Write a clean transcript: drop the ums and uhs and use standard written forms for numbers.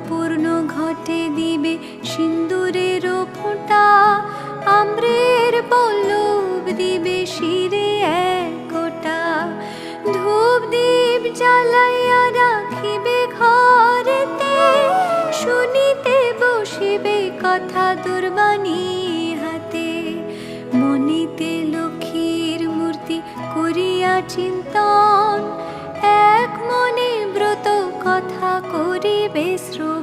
পূর্ণ ঘটে দিবে সিন্দুরের ফোঁটা, আম্রের পল্লব দিবে শিরে একটা, ধূপ দীপ জ্বালাইয়া রাখিবে ঘরেতে, শুনিতে বসিবে কথা দুর্বাণী হাতে। মনিতে লক্ষ্মীর মূর্তি করিয়া চিন্তন, এক মনে ব্রত কথা করিবে শ্রবণ।